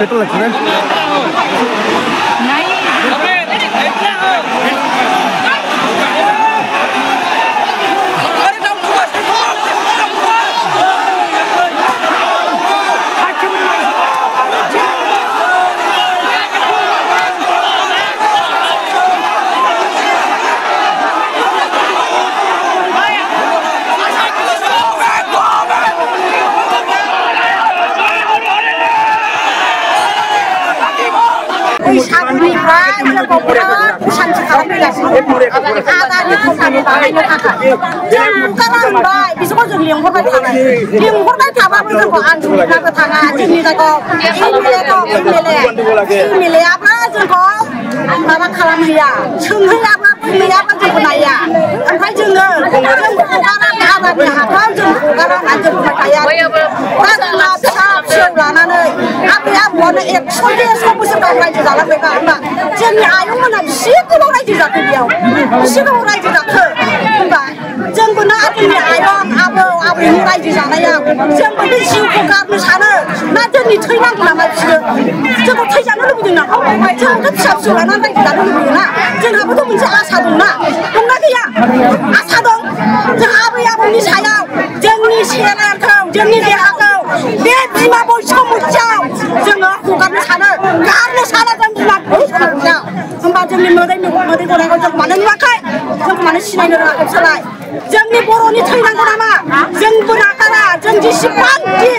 petrol लाखिबाय जोंनि आयंमोना बेसे गोबाव रायजो जाखो बेयाव बेसे गोबाव रायजो जाखो होनबा जोंबो ना जोंनि आयं आबौ आबैनि रायजो जानायाव जोंबो बे जिउखौ गारनो सानो ना जोंनि थैनांगौ नामा बिसोरो जोंखौ थैजानो लुबैदों नामा जोंथ' फिसा फिसौ लानानै रायजो जानो लुबैयो ना जोंहाबोथ' मोनसे आसा दंना दंना गैया आसा दं जों आबै आबौनि सायाव जोंनि सेराखौ जोंनि देहाखौ बे बिमा बैसोमुथियाव जोङो हगारनो सानो गारनो सानो जों बिमा बैसोमुथियाव होमबा जोंनि मोदै गनायखौ जों मानो नुवाखै जोंखौ मानो सिनायनो रोङाखै सोलाय जोंनि बर'नि थैनांगौ नामा जोंबो नागारा जों जेसेबांखि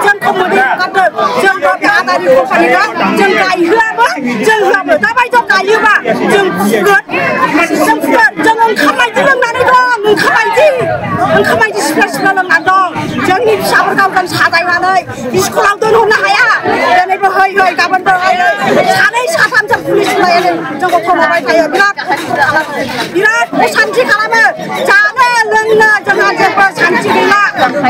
जोंखौ मोदै हगारदों जों बे आदारि कम्पानिखौ जों गायहोआबो जों होआबो दाबायदियाव गायोबा जों फुगोन जों ओंखाम बायदि लोंनानै दं ओंखाम बायदि सिफ्ला लोंनानै दं जोंनि फिसाफोरखौ जों साजायनानै स्कुलाव दोनहरनो हाया दिनैबो है गाबोनबो है सानै साथामजों पुलिस लायनानै जोंखौ थगायबाय थायो बिराद असान्थि खालामो जानो लोंनो जोंहा जेबो सान्थि गैला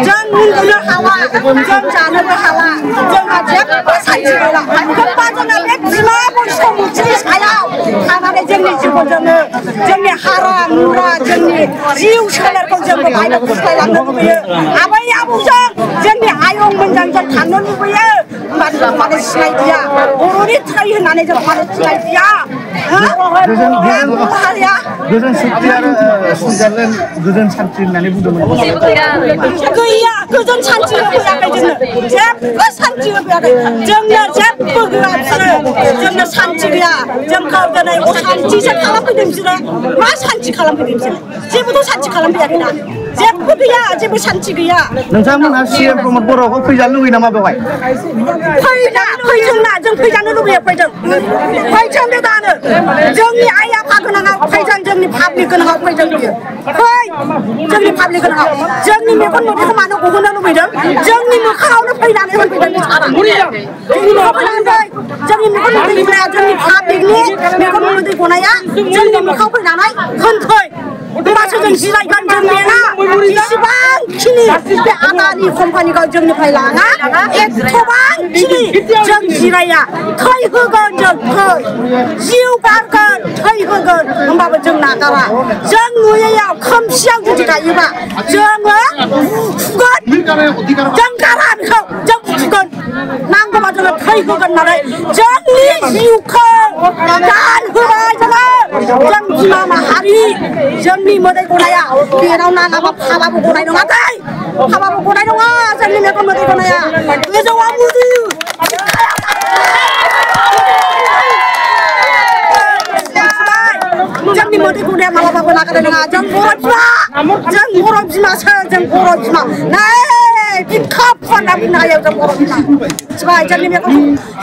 जों उन्दुनो हाला जों जानोबो हाला जोंहा जेबो सान्थि गैला होमबा जोङो बे बिमा बैसोमुथिनि सायाव थानानै जोंनि जिउखौ जोंनि हारा मुरा जोंनि जिउ सोलेरखौ जोंबो बायनो खुस्लायलांनो लुबैयो आबै आबौजों जोंनि आयंमोनजों जों थांनो लुबैयो होमबा जों मानो सिनायदिया बर'नि थै होननानै जों मानो सिनायदिया गोजोन सुक्ति आरो सुइजारलेण्ड गोजोन सान्थि होननानै बुंदोंमोन गैया गोजोन सान्थि होफैयाखै जोंनो जेबो सान्थि होफैयाखै जोंनो जेबो होआ बिसोरो जोंनो सान्थि गैया जोंखौ दिनै असान्थिसो खालामफैदों बिसोरो मा सान्थि खालामफैदों बिसोरो जेबोथ' सान्थि खालामफैयाखैना जेबो गैया जेबो सान्थि गैया नोंथांमोनहा सीएम प्रमद बर'खौ फैजानो लुबैयो नामा बेवहाय फैजोंना जों फैजानो लुबैयो फैथों बे दानो जोंनि आइ आफा गोनाङाव फैथों जोंनि पाब्लिक गोनाङाव फैथों बियो फै जोंनि पाब्लिक गोनाङाव जोंनि मेगन मोदैखौ मानो गहोनो लुबैदों जोंनि मोखाङावनो फैनानै होनफैदों जोंनि मेगन मोदै गनाया जोंनि पाब्लिकनि मेगन मोदै गनाया जोंनि मोखाङाव फैनानै होनफै होमबासो जों जिरायगोन जों बेना जेसेबांखिनि बे आदानि कम्पानिखौ जोंनिफ्राय लाना एथबांखिनि जों जिराया थै होगोन जों थै जिउ गारगोन थै होगोन होमबाबो जों नागारा जों नुयैयाव खोमसियाव जुदि गायोबा जोङो फुगोन जों गारा बेखौ जों फुगोन नांगौबा जोङो थै होगोन होननानै जोंनि जिउखौ दान होबाय जों बिमा माहारि जोंनि मोदै गनाया बेनाव नाङाबा फाबाबो गनाय नङा दै फाबाबो गनाय नङा जोंनि मेगन मोदै गनाया गोजौआव मुजुयो जोंनि मोदै गनाया मालाबाबो नागारनाय नङा जों बर' बिमासो जों बर' बिमा नै बिखा फुवारना बुंनो हायो जों बर' बिमा मिथिबाय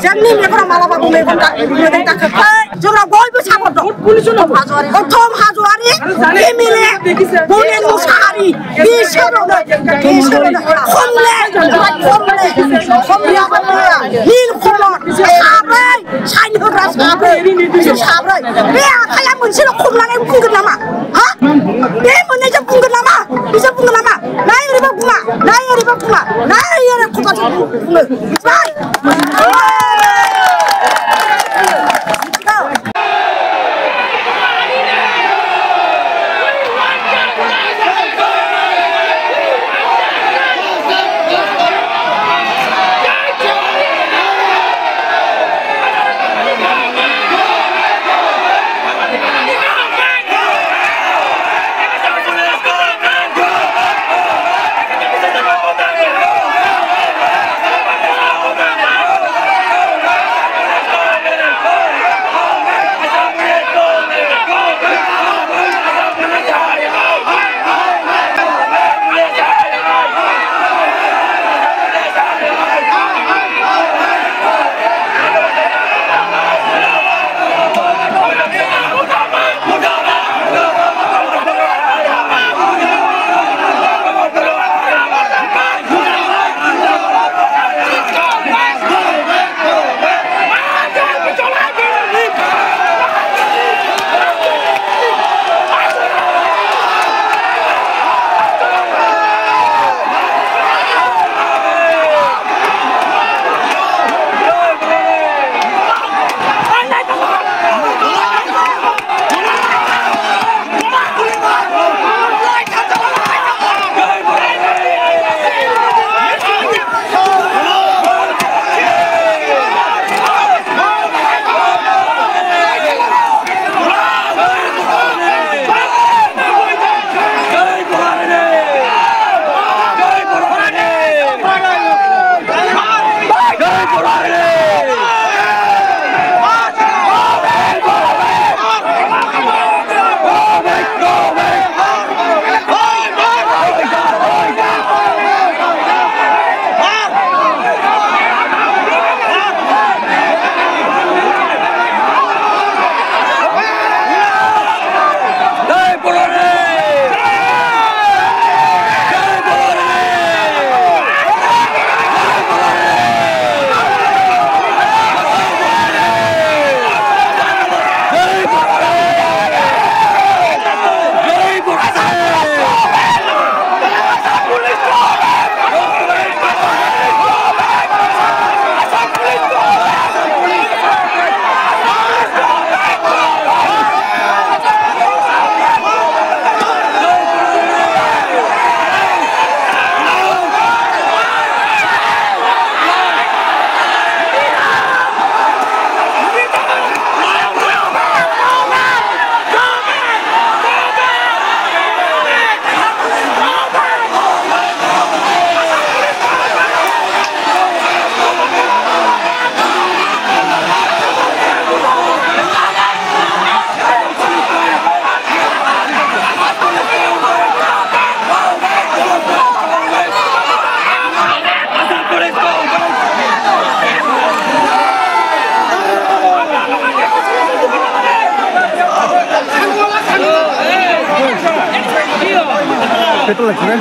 जोंनि मेगनाव मालाबाबो मोदै दाखोखै जोंनाव बयबो सापर्ट दं उत्तम हाज'वारि एमएलए बनेन मुसाहारि बिसोरनो नील कमल साब्रै साइन होग्रा साब्रै बे आखाया मोनसेल' खमनानै बुंगोन नामा बे मोननैजों बुंगोन नामा बिसोर बुंगोन नामा नाय ओरैबो बुङा नाय ओरैबो बुङा नाय ओरै खबासो बुङो पेट्रोल लाखिबाय